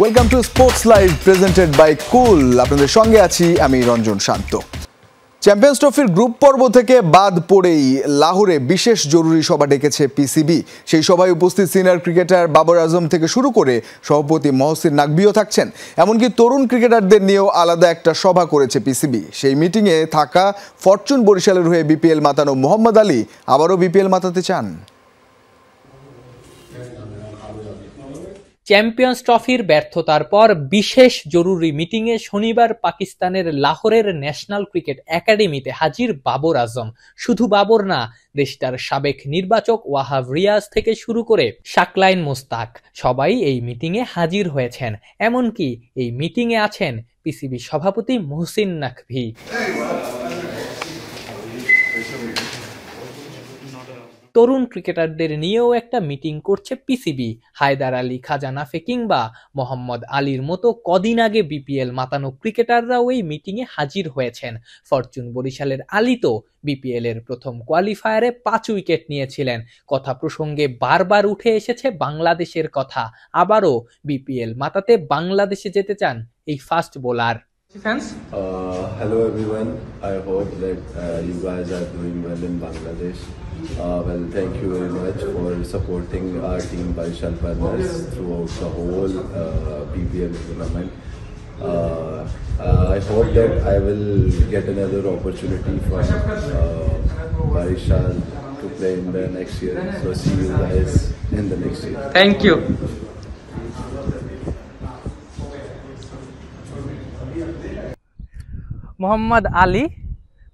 Welcome to sports live presented by cool. আপনাদের সঙ্গে আছি আমি রঞ্জন শান্ত। চ্যাম্পিয়ন্স ট্রফির গ্রুপ পর্ব থেকে বাদ পড়েই লাহোরে বিশেষ জরুরি সভা ডেকেছে পিসিবি। সেই সভায় উপস্থিত সিনিয়র ক্রিকেটার বাবর আজম থেকে শুরু করে সভাপতি মহসিন নাকভিও থাকছেন। এমনকি তরুণ ক্রিকেটারদের নিয়েও আলাদা একটা সভা করেছে পিসিবি। সেই মিটিংয়ে থাকা ফরচুন বরিশালের হয়ে বিপিএল মাতানো মোহাম্মদ আলী আবারও বিপিএল মাতাতে চান। চ্যাম্পিয়ন্স ট্রফির ব্যর্থতার পর বিশেষ জরুরি মিটিংয়ে শনিবার পাকিস্তানের লাহোরের ন্যাশনাল ক্রিকেট একাডেমিতে হাজির বাবর আজম। শুধু বাবর না, দেশটার সাবেক নির্বাচক ওয়াহাব রিয়াজ থেকে শুরু করে শাকলাইন মোস্তাক সবাই এই মিটিংয়ে হাজির হয়েছেন। এমনকি এই মিটিংয়ে আছেন পিসিবি সভাপতি মহসিন নাকভি। তরুণ ক্রিকেটারদের নিয়েও একটা মিটিং করছে পিসিবি। হায়দার আলী, খাজা নাফে কিংবা মোহাম্মদ আলীর মতো কদিন আগে বিপিএল মাতানো ক্রিকেটাররাও এই মিটিংয়ে হাজির হয়েছেন। ফরচুন বরিশালের আলী তো বিপিএল এর প্রথম কোয়ালিফায়ারে 5 উইকেট নিয়েছিলেন। কথা প্রসঙ্গে বারবার উঠে এসেছে বাংলাদেশের কথা। আবারও বিপিএল মাতাতে বাংলাদেশে যেতে চান এই fast bowler. Hello everyone, I hope that you guys are doing well in Bangladesh. Well, thank you very much for supporting our team Barishal Partners throughout the whole BPL tournament. I hope that I will get another opportunity from Barishal to play in the next year. So see you guys in the next year. Thank you. Mohammad Ali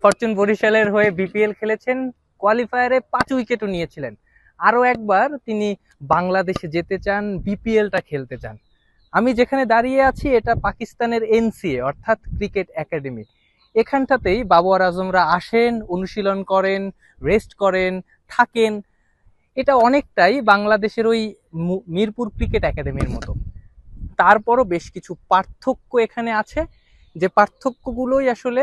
Fortune বরিশালের হয়ে BPL খেলেছেন, কোয়ালিফায়ারে 5 উইকেটও নিয়েছিলেন। আরও একবার তিনি বাংলাদেশে যেতে চান, বিপিএলটা খেলতে চান। আমি যেখানে দাঁড়িয়ে আছি এটা পাকিস্তানের এনসিএ অর্থাৎ ক্রিকেট একাডেমি। এখানটাতেই বাবর আজমরা আসেন, অনুশীলন করেন, রেস্ট করেন, থাকেন। এটা অনেকটাই বাংলাদেশের ওই মিরপুর ক্রিকেট একাডেমির মতো। তারপরও বেশ কিছু পার্থক্য এখানে আছে, যে পার্থক্যগুলোই আসলে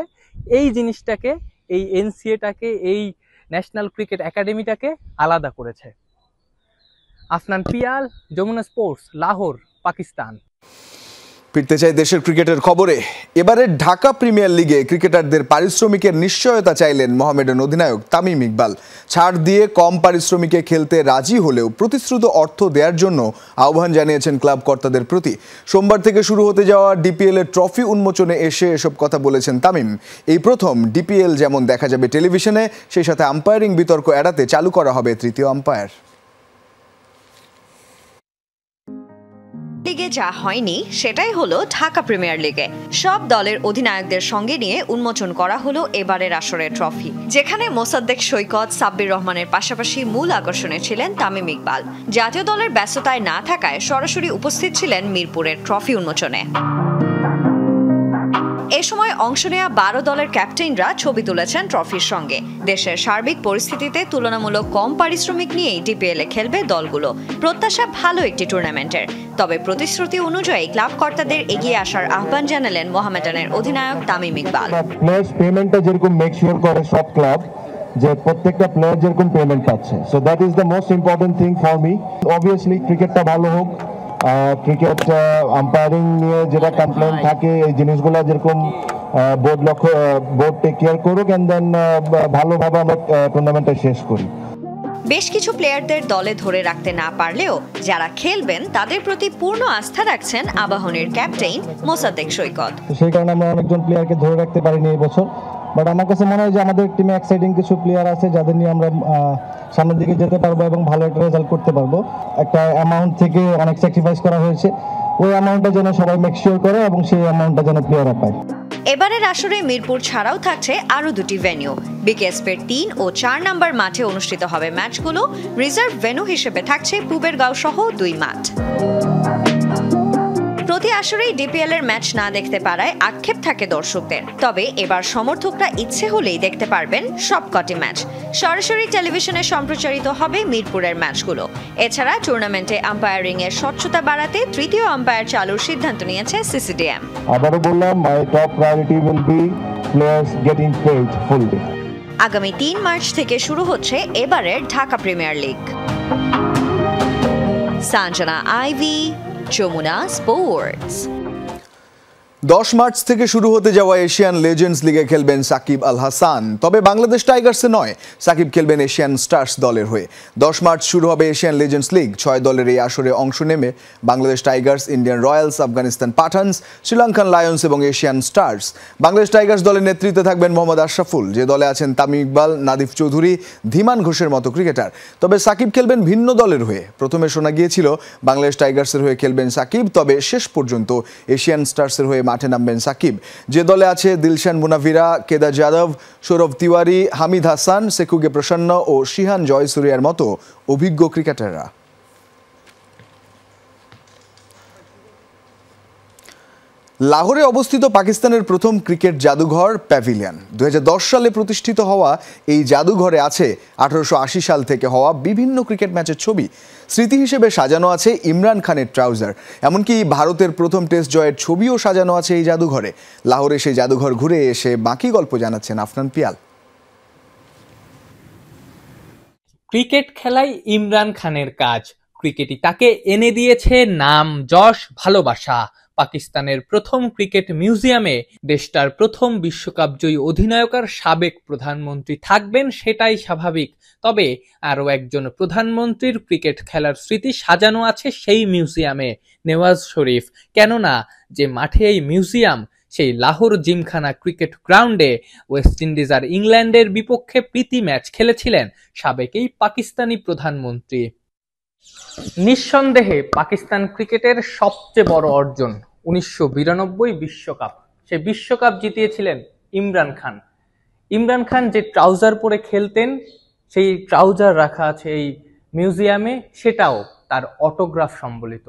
এই জিনিসটাকে, এই এনসিএটাকে, এই ন্যাশনাল ক্রিকেট একাডেমিটাকে আলাদা করেছে। আফনান পিয়াল, যমুনা স্পোর্টস, লাহোর, পাকিস্তান। ফিরতে চাই দেশের ক্রিকেটের খবরে। এবারে ঢাকা প্রিমিয়ার লিগে ক্রিকেটারদের পারিশ্রমিকের নিশ্চয়তা চাইলেন মোহামেডান অধিনায়ক তামিম ইকবাল। ছাড় দিয়ে কম পারিশ্রমিকে খেলতে রাজি হলেও প্রতিশ্রুত অর্থ দেওয়ার জন্য আহ্বান জানিয়েছেন ক্লাব কর্তাদের প্রতি। সোমবার থেকে শুরু হতে যাওয়া ডিপিএল এর ট্রফি উন্মোচনে এসে এসব কথা বলেছেন তামিম। এই প্রথম ডিপিএল যেমন দেখা যাবে টেলিভিশনে, সেই সাথে আম্পায়ারিং বিতর্ক এড়াতে চালু করা হবে তৃতীয় আম্পায়ার। লিগে যা হয়নি সেটাই হলো ঢাকা প্রিমিয়ার লিগে। সব দলের অধিনায়কদের সঙ্গে নিয়ে উন্মোচন করা হলো এবারের আসরের ট্রফি, যেখানে মোসাদ্দেক সৈকত, সাব্বির রহমানের পাশাপাশি মূল আকর্ষণে ছিলেন তামিম ইকবাল। জাতীয় দলের ব্যস্ততায় না থাকায় সরাসরি উপস্থিত ছিলেন মিরপুরের ট্রফি উন্মোচনে। এ সময় অংশ নেওয়া 12 দলের ক্যাপ্টেনরা ছবি তুলেছেন ট্রফির সঙ্গে। দেশের সার্বিক পরিস্থিতিতে তুলনামূলক কম পারিশ্রমিক নিয়েই ডিপিএল এ খেলবে দলগুলো। প্রত্যাশা ভালো একটি টুর্নামেন্টের, তবে প্রতিশ্রুতি অনুযায়ী ক্লাব কর্তাদের এগিয়ে আসার আহ্বান জানালেন মোহামেডানের অধিনায়ক তামিম ইকবাল। প্লেয়ার্স পেমেন্টটা যেরকম মেক শিওর করে সব ক্লাব, যে প্রত্যেকটা প্লেয়ার যেরকম পেমেন্ট পাচ্ছে, so that is the most important thing for me. Obviously ক্রিকেটটা ভালো হোক, ক্রিকেট আম্পায়ারিং নিয়ে যেটা কমপ্লেন থাকে এই জিনিসগুলো যেরকম বোর্ড টেক কেয়ার করুক, এন্ড দেন ভালোভাবে আমরা টুর্নামেন্টটা শেষ করি। বেশ কিছু প্লেয়ারদের দলে ধরে রাখতে না পারলেও যারা খেলবেন তাদের প্রতি পূর্ণ আস্থা রাখছেন আবাহনীর ক্যাপ্টেন মোসাদ্দেক সৈকত। সেই কারণে আমরা অনেকজন প্লেয়ারকে ধরে রাখতে পারিনি এই বছর, বাট আমার কাছে মনে হয় যে আমাদের টিমে এক্সাইটিং কিছু প্লেয়ার আছে যাদের নিয়ে আমরা সামনের দিকে যেতে পারবো এবং ভালো একটা রেজাল্ট করতে পারবো। একটা অ্যামাউন্ট থেকে অনেক স্যাক্রিফাইস করা হয়েছে, ওই অ্যামাউন্টটা যেন সবাই মেক শিওর করে এবং সেই অ্যামাউন্টটা যেন প্লেয়াররা পায়। এবারের আসরে মিরপুর ছাড়াও থাকছে আরও 2টি ভেন্যু। বিকেএসপির 3 ও 4 নম্বর মাঠে অনুষ্ঠিত হবে ম্যাচগুলো। রিজার্ভ ভেন্যু হিসেবে থাকছে পুবেরগাঁও সহ 2 মাঠ। প্রতি আসরেই ডিপিএল এর ম্যাচ না দেখতে পারায় আক্ষেপ থাকে দর্শকদের, তবে এবার সমর্থকরা ইচ্ছে হলেই দেখতে পারবেন সবকটি ম্যাচ। সরাসরি টেলিভিশনে সম্প্রচারিত হবে মিরপুরের ম্যাচগুলো। এছাড়া টুর্নামেন্টে আম্পায়ারিং এর স্বচ্ছতা বাড়াতে তৃতীয় আম্পায়ার চালুর সিদ্ধান্ত নিয়েছে সিসিডিএম। আবারও বললাম, my top priority will be players getting paid fully. আগামী 3 মার্চ থেকে শুরু হচ্ছে এবারের Dhaka premier league. সাঞ্জনা ivy, Jamuna sports. 10 March থেকে শুরু হতে যাওয়া এশিয়ান লেজেন্ডস লিগে খেলবেন সাকিব আল হাসান। তবে বাংলাদেশ টাইগার্সে নয়, সাকিব খেলবেন এশিয়ান স্টার্স দলের হয়ে। 10 মার্চ শুরু হবে এশিয়ান লেজেন্ডস লিগ। 6 দলের এই আসরে অংশ নেবে Bangladesh Tigers, Indian Royals, Afghanistan Pathans, Sri Lankan Lions এবং এশিয়ান স্টার্স। বাংলাদেশ টাইগার্স দলের নেতৃত্বে থাকবেন মোহাম্মদ আশরাফুল, যে দলে আছেন তামিম ইকবাল, নাদিফ চৌধুরী, ধীমান ঘোষের মতো ক্রিকেটার। তবে সাকিব খেলবেন ভিন্ন দলের হয়ে। প্রথমে শোনা গিয়েছিল বাংলাদেশ টাইগার্সের হয়ে খেলবেন সাকিব, তবে শেষ পর্যন্ত এশিয়ান স্টার্সের হয়ে মাঠে নামবেন সাকিব, যে দলে আছে দিলশান মুনাফিরা, কেদার যাদব, সৌরভ তিওয়ারি, হামিদ হাসান, সেকুগে প্রসন্ন ও শিহান জয়সুরিয়ার মতো অভিজ্ঞ ক্রিকেটাররা। লাহোরে অবস্থিত পাকিস্তানের প্রথম ক্রিকেট জাদুঘর প্যাভিলিয়ন। 2010 সালে প্রতিষ্ঠিত হওয়া এই জাদুঘরে আছে 1880 সাল থেকে হওয়া বিভিন্ন ক্রিকেট ম্যাচের ছবি। স্মৃতি হিসেবে সাজানো আছে ইমরান খানের ট্রাউজার, এমনকি ভারতের প্রথম টেস্ট জয়ের ছবিও সাজানো আছে এই জাদুঘরে। লাহোরে সেই জাদুঘর ঘুরে এসে বাকি গল্প জানাচ্ছেন আফনান পিয়াল। ক্রিকেট খেলাই ইমরান খানের কাজ। ক্রিকেটই তাকে এনে দিয়েছে নাম, যশ, ভালোবাসা। পাকিস্তানের প্রথম ক্রিকেট মিউজিয়ামে দেশটার প্রথম বিশ্বকাপ জয়ী অধিনায়কের সাবেক প্রধানমন্ত্রী থাকবেন, সেটাই স্বাভাবিক। তবে আরও একজন প্রধানমন্ত্রীর ক্রিকেট খেলার স্মৃতি সাজানো আছে সেই মিউজিয়ামে, নেওয়াজ শরীফ। কেননা যে মাঠে এই মিউজিয়াম, সেই লাহোর জিমখানা ক্রিকেট গ্রাউন্ডে ওয়েস্ট ইন্ডিজ আর ইংল্যান্ডের বিপক্ষে প্রীতি ম্যাচ খেলেছিলেন সাবেক এই পাকিস্তানি প্রধানমন্ত্রী। নিঃসন্দেহে পাকিস্তান ক্রিকেটের সবচেয়ে বড় অর্জন 1992 বিশ্বকাপ। সেই বিশ্বকাপ জিতিয়েছিলেন ইমরান খান। ইমরান খান যে ট্রাউজার পরে খেলতেন, সেই ট্রাউজার রাখা আছে এই মিউজিয়ামে, সেটাও তার অটোগ্রাফ সম্বলিত।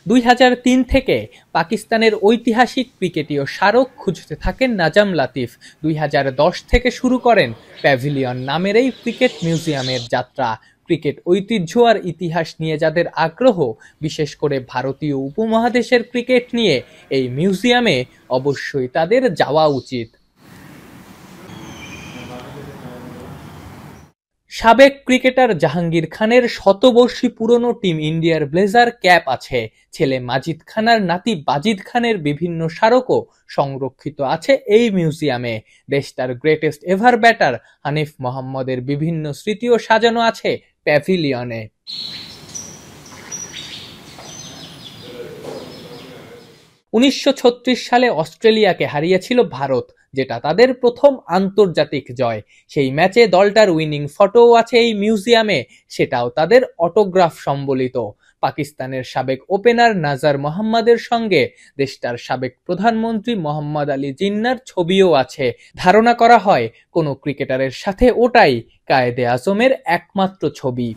2003 থেকে পাকিস্তানের ঐতিহাসিক ক্রিকেটীয় স্মারক খুঁজতে থাকেন নাজাম লাতিফ। 2010 থেকে শুরু করেন প্যাভিলিয়ন নামের এই ক্রিকেট মিউজিয়ামের যাত্রা। ক্রিকেট ঐতিহ্য আর ইতিহাস নিয়ে যাদের আগ্রহ, বিশেষ করে ভারতীয় উপমহাদেশের ক্রিকেট নিয়ে, এই মিউজিয়ামে অবশ্যই তাদের যাওয়া উচিত। সাবেক ক্রিকেটার জাহাঙ্গীর খানের শতবর্ষী পুরনো টিম ইন্ডিয়ার ব্লেজার ক্যাপ আছে। ছেলে মাজিদ খান আর নাতি বাজিদ খানের বিভিন্ন স্মারকও সংরক্ষিত আছে এই মিউজিয়ামে। দেশটার গ্রেটেস্ট এভার ব্যাটার হানিফ মোহাম্মদের বিভিন্ন স্মৃতিও সাজানো আছে প্যাভিলিয়নে। 1936 সালে অস্ট্রেলিয়াকে হারিয়েছিল ভারত, যেটা তাদের প্রথম আন্তর্জাতিক জয়। সেই ম্যাচে দলটার উইনিং ফটোও আছে এই মিউজিয়ামে, সেটাও তাদের অটোগ্রাফ সম্বলিত। পাকিস্তানের সাবেক ওপেনার নাজার মোহাম্মদের সঙ্গে দেশটার সাবেক প্রধানমন্ত্রী মোহাম্মদ আলী জিন্নার ছবিও আছে। ধারণা করা হয় কোনো ক্রিকেটারের সাথে ওটাই কায়েদে আজমের একমাত্র ছবি।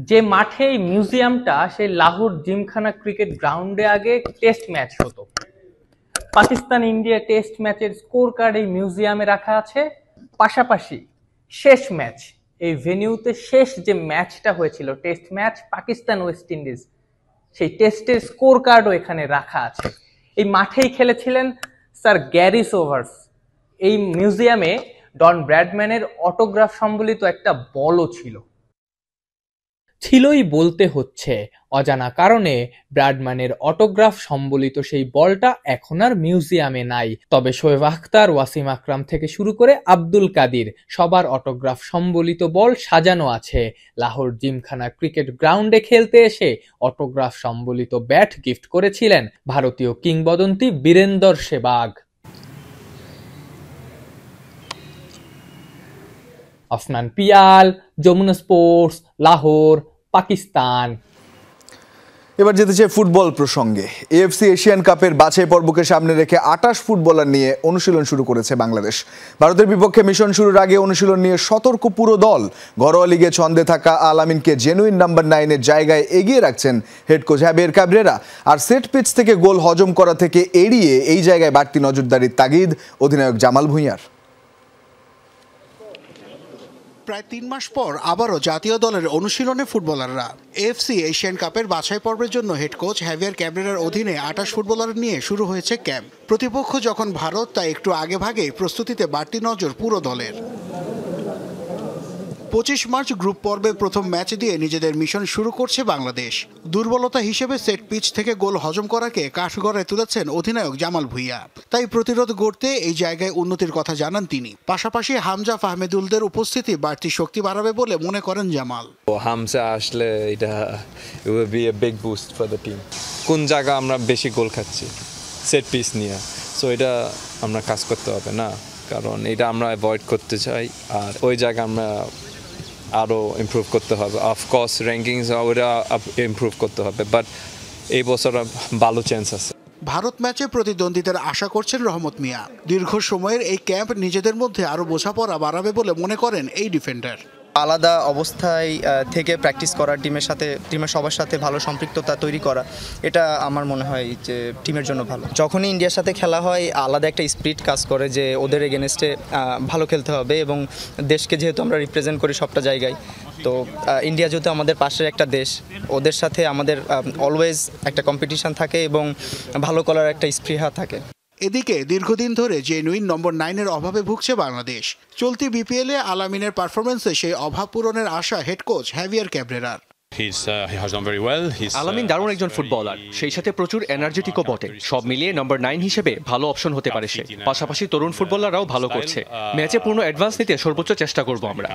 যে মাঠে এই মিউজিয়ামটা, সেই লাহোর জিমখানা ক্রিকেট গ্রাউন্ডে আগে টেস্ট ম্যাচ হতো। পাকিস্তান ইন্ডিয়া টেস্ট ম্যাচের স্কোর কার্ড এই মিউজিয়ামে রাখা আছে। পাশাপাশি শেষ ম্যাচ, এই ভেনিউতে শেষ যে ম্যাচটা হয়েছিল, test match Pakistan West Indies, সেই টেস্টের স্কোর কার্ডও এখানে রাখা আছে। এই মাঠেই খেলেছিলেন স্যার গ্যারি সোভার্স। এই মিউজিয়ামে ডন ব্র্যাডম্যানের অটোগ্রাফ সম্বলিত একটা বলও ছিলই বলতে হচ্ছে। অজানা কারণে ব্র্যাডম্যানের অটোগ্রাফ সম্বলিত সেই বলটা এখন আর মিউজিয়ামে নাই। তবে শোয়েব আখতার, ওয়াসিম আকরাম থেকে শুরু করে আব্দুল কাদির, সবার অটোগ্রাফ সম্বলিত বল সাজানো আছে। লাহোর জিমখানা ক্রিকেট গ্রাউন্ডে খেলতে এসে অটোগ্রাফ সম্বলিত ব্যাট গিফট করেছিলেন ভারতীয় কিংবদন্তি বীরেন্দর সেবাগ। আফনান পিয়াল, যমুনা স্পোর্টস, লাহোর, পাকিস্তান। এবার যেতে চাই ফুটবল প্রসঙ্গে। এএফসি এশিয়ান কাপের বাছাই পর্বকে সামনে রেখে 28 ফুটবলার নিয়ে অনুশীলন শুরু করেছে বাংলাদেশ। ভারতের বিপক্ষে মিশন শুরুর আগে অনুশীলন নিয়ে সতর্ক পুরো দল। ঘরোয়া লিগে ছন্দে থাকা আল আমিনকে জেনুইন নাম্বার 9-এর জায়গায় এগিয়ে রাখছেন হেড কোচ জাভিয়ের ক্যাব্রেরা। আর সেট পিচ থেকে গোল হজম করা থেকে এড়িয়ে এই জায়গায় বাড়তি নজরদারির তাগিদ অধিনায়ক জামাল ভুঁইয়ার। প্রায় 3 মাস পর আবারও জাতীয় দলের অনুশীলনে ফুটবলাররা। এএফসি এশিয়ান কাপের বাছাই পর্বের জন্য হেড কোচ জাভিয়ের ক্যাব্রেরার অধীনে 28 ফুটবলার নিয়ে শুরু হয়েছে ক্যাম্প। প্রতিপক্ষ যখন ভারত, তাই একটু আগে ভাগে প্রস্তুতিতে বাড়তি নজর পুরো দলের। 25 মার্চ গ্রুপ পর্বে প্রথম ম্যাচ দিয়ে নিজেদের মিশন শুরু করছে বাংলাদেশ। দুর্বলতা হিসেবে সেট পিচ থেকে গোল হজম করাকে কাঠগড়ায় তুলেছেন অধিনায়ক জামাল ভুঁইয়া। তাই প্রতিরোধ গড়তে এই জায়গায় উন্নতির কথা জানান তিনি। পাশাপাশি হামজা ফাহমেদুলদের উপস্থিতি বাড়তি শক্তি বাড়াবে বলে মনে করেন জামাল। হামজা আসলে এটা will B a big boost for the team. কোন জায়গা আমরা বেশি গোল খাচ্ছি সেট পিস নিয়ে, সো এটা আমরা কাজ করতে হবে না, কারণ এটা আমরা অ্যাভয়েড করতে চাই। আর ওই জায়গা আমরা আরও ইমপ্রুভ করতে হবে। অফকোর্স র্যাঙ্কিংস ওটা ইমপ্রুভ করতে হবে, বাট এই বছর ভালো চান্স আছে। ভারত ম্যাচে প্রতিদ্বন্দ্বিতার আশা করছেন রহমত মিয়া। দীর্ঘ সময়ের এই ক্যাম্প নিজেদের মধ্যে আরও বোঝাপড়া বাড়াবে বলে মনে করেন এই ডিফেন্ডার। আলাদা অবস্থায় থেকে প্র্যাকটিস করা, টিমের সবার সাথে ভালো সম্পৃক্ততা তৈরি করা, এটা আমার মনে হয় যে টিমের জন্য ভালো। যখনই ইন্ডিয়ার সাথে খেলা হয় আলাদা একটা স্পিরিট কাজ করে যে ওদের এগেনস্টে ভালো খেলতে হবে, এবং দেশকে যেহেতু আমরা রিপ্রেজেন্ট করি সবটা জায়গায়, তো ইন্ডিয়া যেহেতু আমাদের পাশের একটা দেশ, ওদের সাথে আমাদের অলওয়েজ একটা কম্পিটিশন থাকে এবং ভালো করার একটা স্পৃহা থাকে। এদিকে দীর্ঘদিন ধরে জেনুইন নম্বর 9-এর অভাবে ভুগছে বাংলাদেশ। চলতি বিপিএলে আলামিনের পারফরমেন্সে সেই অভাব পূরণের আশা হেড কোচ হ্যাভিয়ার ক্যাব্রেরার। আলামিন দারুণ একজন ফুটবলার, সেই সাথে প্রচুর এনার্জেটিকও বটে। সব মিলিয়ে নম্বর 9 হিসেবে ভালো অপশন হতে পারে সে। পাশাপাশি তরুণ ফুটবলাররাও ভালো করছে। ম্যাচে পূর্ণ অ্যাডভান্স নিতে সর্বোচ্চ চেষ্টা করব আমরা।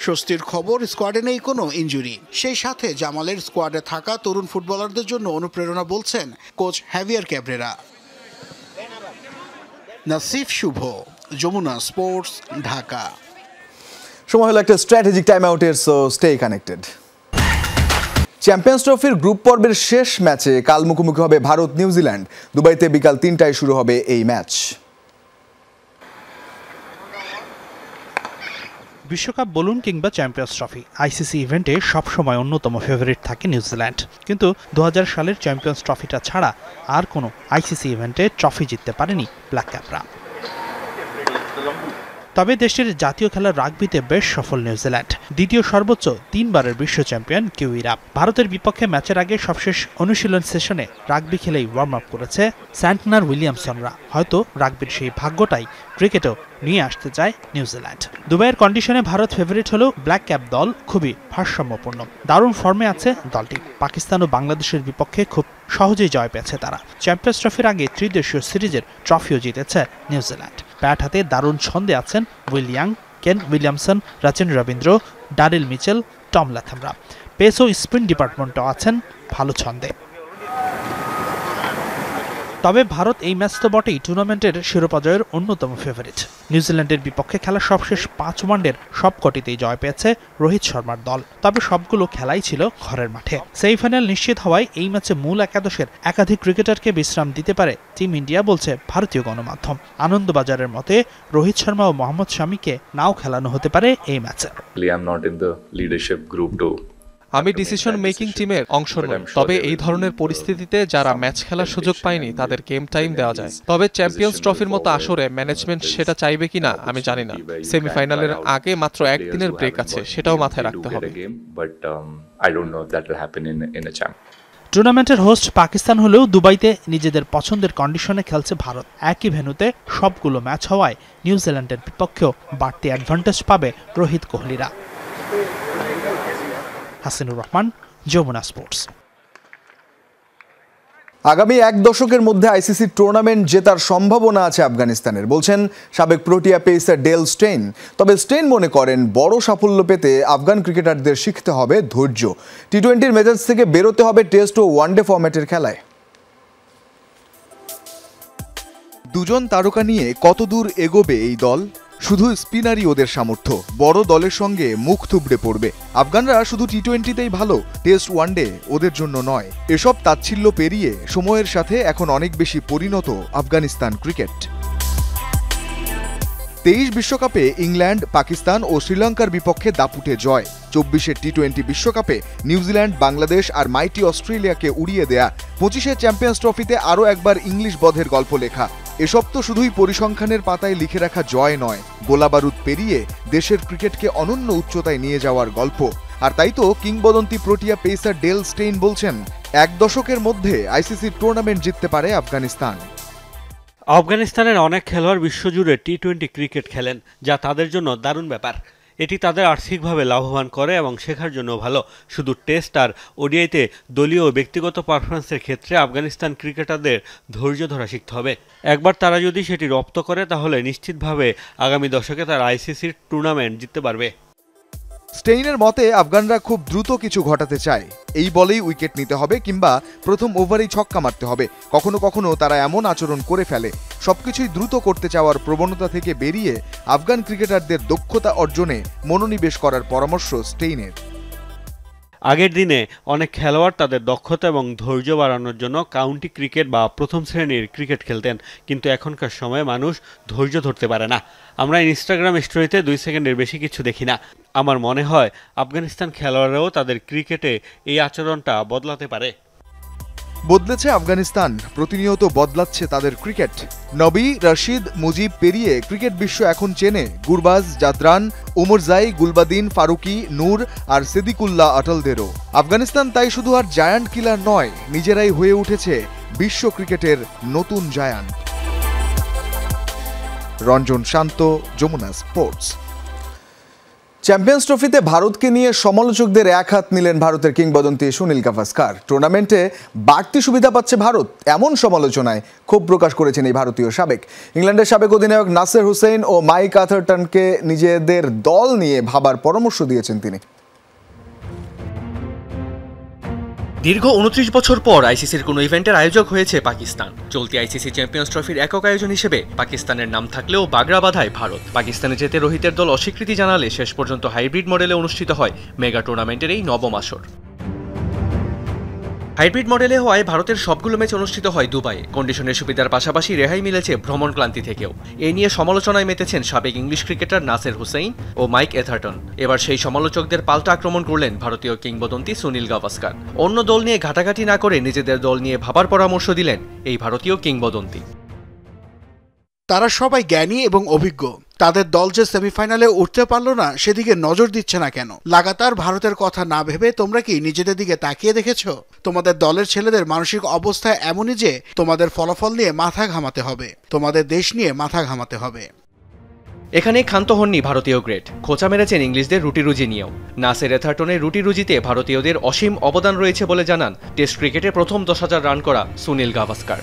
স্বস্তির খবর, স্কোয়াডে নেই কোনো ইনজুরি। সেই সাথে জামালের স্কোয়াডে থাকা তরুণ ফুটবলারদের জন্য অনুপ্রেরণা বলছেন কোচ হ্যাভিয়ার ক্যাব্রেরা। নাসিফ শুভ, যমুনা স্পোর্টস, ঢাকা। সময় হলো একটা স্ট্র্যাটেজিক টাইম আউটের, সো স্টে কানেক্টেড। চ্যাম্পিয়ন্স ট্রফির গ্রুপ পর্বের শেষ ম্যাচে কাল মুখোমুখি হবে ভারত নিউজিল্যান্ড। দুবাইতে বিকাল 3টায় শুরু হবে এই ম্যাচ। বিশ্বকাপ বলুন কিংবা চ্যাম্পিয়ন্স ট্রফি, আইসিসি ইভেন্টে সবসময় অন্যতম ফেভারিট থাকে নিউজিল্যান্ড। কিন্তু 2000 সালের চ্যাম্পিয়ন্স ট্রফিটা ছাড়া আর কোনো আইসিসি ইভেন্টে ট্রফি জিততে পারেনি ব্ল্যাক ক্যাপরা। তবে দেশটির জাতীয় খেলার রাগবিতে বেশ সফল নিউজিল্যান্ড। দ্বিতীয় সর্বোচ্চ 3 বারের বিশ্ব চ্যাম্পিয়ন কিউইরা। ভারতের বিপক্ষে ম্যাচের আগে সবশেষ অনুশীলন সেশনে রাগবি খেলেই ওয়ার্ম আপ করেছে স্যান্টনার উইলিয়ামসনরা। হয়তো রাগবির সেই ভাগ্যটাই ক্রিকেটেও নিয়ে আসতে চায় নিউজিল্যান্ড। দুবাইয়ের কন্ডিশনে ভারত ফেভারিট হলেও ব্ল্যাক ক্যাপ দল খুবই ভারসাম্যপূর্ণ। দারুণ ফর্মে আছে দলটি। পাকিস্তান ও বাংলাদেশের বিপক্ষে খুব সহজেই জয় পেয়েছে তারা। চ্যাম্পিয়ন্স ট্রফির আগে ত্রিদেশীয় সিরিজের ট্রফিও জিতেছে নিউজিল্যান্ড। ব্যাট হাতে দারুণ ছন্দে আছেন Will Young, Ken Williamson, Rachin Ravindra, Daryl Mitchell, Tom ল্যাথামরা। পেস ও স্পিন ডিপার্টমেন্টও আছেন ভালো ছন্দে। তবে ভারত এই ম্যাচ তো বটেই টুর্নামেন্টের শিরোপা জয়ের অন্যতম ফেভারিট। নিউজিল্যান্ডের বিপক্ষে খেলা সবশেষ 5 ওয়ানডের সবকটিতেই জয় পেয়েছে রোহিত শর্মার দল। তবে সবগুলো খেলাই ছিল ঘরের মাঠে। সেমিফাইনাল নিশ্চিত হওয়ায় এই ম্যাচে মূল একাদশের একাধিক ক্রিকেটারকে বিশ্রাম দিতে পারে টিম ইন্ডিয়া, বলছে ভারতীয় গণমাধ্যম। আনন্দবাজারের মতে রোহিত শর্মা ও মোহাম্মদ শামিকে নাও খেলানো হতে পারে এই ম্যাচে। আমি ডিসিশন মেকিং টিমের অংশ নই, তবে এই ধরনের পরিস্থিতিতে যারা ম্যাচ খেলার সুযোগ পায়নি তাদের গেম টাইম দেওয়া যায়। তবে চ্যাম্পিয়ন্স ট্রফির মতো আসরে ম্যানেজমেন্ট সেটা চাইবে কিনা আমি জানি না। সেমিফাইনালের আগে মাত্র 1 দিনের ব্রেক আছে, সেটাও মাথায় রাখতে হবে। টুর্নামেন্টের হোস্ট পাকিস্তান হলেও দুবাইতে নিজেদের পছন্দের কন্ডিশনে খেলছে ভারত। একই ভেন্যুতে সবগুলো ম্যাচ হওয়ায় নিউজিল্যান্ডের বিপক্ষেও বাড়তি অ্যাডভান্টেজ পাবে রোহিত কোহলিরা। হাসিনুর রহমান, যমুনা স্পোর্টস। আগামী 1 দশকের মধ্যে আইসিসি টুর্নামেন্ট জেতার সম্ভাবনা আছে আফগানিস্তানের, বলছেন সাবেক প্রোটিয়া পেসার ডেল স্টেইন। তবে স্টেইন মনে করেন বড় সাফল্য পেতে আফগান ক্রিকেটারদের শিখতে হবে ধৈর্য। টি-20 মেজাজ থেকে বেরোতে হবে টেস্ট ও ওয়ানডে ফরম্যাটের খেলায়। দুজন তারকা নিয়ে কতদূর এগোবে এই দল? শুধু স্পিনারই ওদের সামর্থ্য। বড় দলের সঙ্গে মুখ থুবড়ে পড়বে। আফগানরা শুধু টি-20তেই ভালো, টেস্ট ওয়ানডে ওদের জন্য নয়। এসব তাচ্ছিল্য পেরিয়ে সময়ের সাথে এখন অনেক বেশি পরিণত আফগানিস্তান ক্রিকেট। 23 বিশ্বকাপে ইংল্যান্ড, পাকিস্তান ও শ্রীলঙ্কার বিপক্ষে দাপুটে জয়। 24 টি-20 বিশ্বকাপে নিউজিল্যান্ড, বাংলাদেশ আর মাইটি অস্ট্রেলিয়াকে উড়িয়ে দেয়া। 25 চ্যাম্পিয়ন্স ট্রফিতে আরও একবার ইংলিশ বধের গল্প লেখা। এসব তো শুধুই পরিসংখ্যানের পাতায় লিখে রাখা জয় নয়, গোলাবারুদ পেরিয়ে দেশের ক্রিকেটকে অনন্য উচ্চতায় নিয়ে যাওয়ার গল্প। আর তাই তো কিংবদন্তি প্রোটিয়া পেসার ডেল স্টেইন বলছেন 1 দশকের মধ্যে আইসিসির টুর্নামেন্ট জিততে পারে আফগানিস্তান। আফগানিস্তানের অনেক খেলোয়াড় বিশ্বজুড়ে টি-20 ক্রিকেট খেলেন, যা তাদের জন্য দারুণ ব্যাপার। এটি তাদের আর্থিকভাবে লাভবান করে এবং শেখার জন্য ভালো। শুধু টেস্ট আর ওডিআইতে দলীয় ও ব্যক্তিগত পারফরমেন্সের ক্ষেত্রে আফগানিস্তান ক্রিকেটারদের ধৈর্য ধরা শিখতে হবে। একবার তারা যদি সেটি রপ্ত করে তাহলে নিশ্চিতভাবে আগামী দশকে তারা আইসিসির টুর্নামেন্ট জিততে পারবে। স্টেইনের মতে আফগানরা খুব দ্রুত কিছু ঘটাতে চায়, এই বলেই উইকেট নিতে হবে কিংবা প্রথম ওভারেই ছক্কা মারতে হবে। কখনো কখনো তারা এমন আচরণ করে ফেলে। সবকিছুই দ্রুত করতে চাওয়ার প্রবণতা থেকে বেরিয়ে আফগান ক্রিকেটারদের দক্ষতা অর্জনে মনোনিবেশ করার পরামর্শ স্টেইনের। আগের দিনে অনেক খেলোয়াড় তাদের দক্ষতা এবং ধৈর্য বাড়ানোর জন্য কাউন্টি ক্রিকেট বা প্রথম শ্রেণীর ক্রিকেট খেলতেন, কিন্তু এখনকার সময়ে মানুষ ধৈর্য ধরতে পারে না। আমরা ইনস্টাগ্রাম স্টোরিতে 2 সেকেন্ডের বেশি কিছু দেখি না। আমার মনে হয় আফগানিস্তান খেলোয়াড়রাও তাদের ক্রিকেটে এই আচরণটা বদলাতে পারে। বদলেছে আফগানিস্তান, প্রতিনিয়ত বদলাচ্ছে তাদের ক্রিকেট। নবী, রশিদ, মুজিব পেরিয়ে ক্রিকেট বিশ্ব এখন চেনে গুরবাজ, জাদরান, ওমরজাই, গুলবাদিন, ফারুকি, নূর আর সিদ্দিকুল্লাহ আটলদেরও। আফগানিস্তান তাই শুধু আর জায়ান্ট কিলার নয়, নিজেরাই হয়ে উঠেছে বিশ্ব ক্রিকেটের নতুন জায়ান্ট। রঞ্জন শান্ত, যমুনা স্পোর্টস। চ্যাম্পিয়ন্স ট্রফিতে ভারতকে নিয়ে সমালোচকদের এক হাত নিলেন ভারতের কিংবদন্তি সুনীল গাভাস্কার। টুর্নামেন্টে বাড়তি সুবিধা পাচ্ছে ভারত, এমন সমালোচনায় ক্ষোভ প্রকাশ করেছেন এই ভারতীয় সাবেক। ইংল্যান্ডের সাবেক অধিনায়ক নাসের হুসেইন ও মাইক আথারটনকে নিজেদের দল নিয়ে ভাবার পরামর্শ দিয়েছেন তিনি। দীর্ঘ 29 বছর পর আইসিসির কোনো ইভেন্টের আয়োজক হয়েছে পাকিস্তান। চলতি আইসিসি চ্যাম্পিয়ন্স ট্রফির একক আয়োজন হিসেবে পাকিস্তানের নাম থাকলেও বাগড়া বাঁধায় ভারত। পাকিস্তানে যেতে রোহিতের দল অস্বীকৃতি জানালে শেষ পর্যন্ত হাইব্রিড মডেলে অনুষ্ঠিত হয় মেগা টুর্নামেন্টের এই নবম আসর। হাইব্রিড মডেলে হওয়ায় ভারতের সবগুলো ম্যাচ অনুষ্ঠিত হয় দুবাইয়ে। কন্ডিশনের সুবিধার পাশাপাশি রেহাই মিলেছে ভ্রমণ ক্লান্তি থেকেও। এ নিয়ে সমালোচনায় মেতেছেন সাবেক ইংলিশ ক্রিকেটার নাসের হুসেইন ও মাইক এথারটন। এবার সেই সমালোচকদের পাল্টা আক্রমণ করলেন ভারতীয় কিংবদন্তি সুনীল গাভাস্কার। অন্য দল নিয়ে ঘাটাঘাটি না করে নিজেদের দল নিয়ে ভাবার পরামর্শ দিলেন এই ভারতীয় কিংবদন্তি। তারা সবাই জ্ঞানী এবং অভিজ্ঞ। তাদের দল যে সেমিফাইনালে উঠতে পারলো না সেদিকে নজর দিচ্ছে না কেন? লাগাতার ভারতের কথা না ভেবে তোমরা কি নিজেদের দিকে তাকিয়ে দেখেছো? তোমাদের দলের ছেলেদের মানসিক অবস্থা এমনই যে তোমাদের ফলাফল নিয়ে মাথা ঘামাতে হবে, তোমাদের দেশ নিয়ে মাথা ঘামাতে হবে। এখানে ক্ষান্ত হননি ভারতীয় গ্রেট, খোঁচা মেরেছেন ইংলিশদের রুটি-রুজি নিয়েও। নাসের এথারটনের রুটি-রুজিতে ভারতীয়দের অসীম অবদান রয়েছে বলে জানান টেস্ট ক্রিকেটে প্রথম 10,000 রান করা সুনীল গাভাস্কার।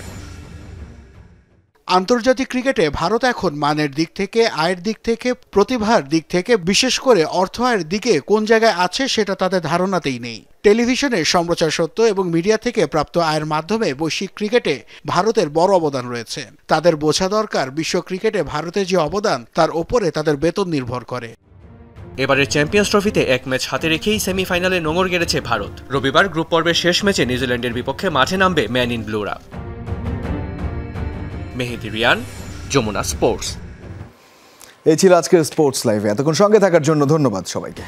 আন্তর্জাতিক ক্রিকেটে ভারত এখন মানের দিক থেকে, আয়ের দিক থেকে, প্রতিভার দিক থেকে, বিশেষ করে অর্থ আয়ের দিকে কোন জায়গায় আছে সেটা তাদের ধারণাতেই নেই। টেলিভিশনের সম্প্রচার সত্য এবং মিডিয়া থেকে প্রাপ্ত আয়ের মাধ্যমে বৈশ্বিক ক্রিকেটে ভারতের বড় অবদান রয়েছে। তাদের বোঝা দরকার বিশ্ব ক্রিকেটে ভারতের যে অবদান তার ওপরে তাদের বেতন নির্ভর করে। এবারের চ্যাম্পিয়ন্স ট্রফিতে এক ম্যাচ হাতে রেখেই সেমিফাইনালে নোঙর গেড়েছে ভারত। রবিবার গ্রুপ পর্বের শেষ ম্যাচে নিউজিল্যান্ডের বিপক্ষে মাঠে নামবে ম্যান ইন ব্লুরা। মেহেদি রিয়ান, যমুনা স্পোর্টস। এই ছিল আজকের স্পোর্টস লাইভে। এতক্ষণ সঙ্গে থাকার জন্য ধন্যবাদ সবাইকে।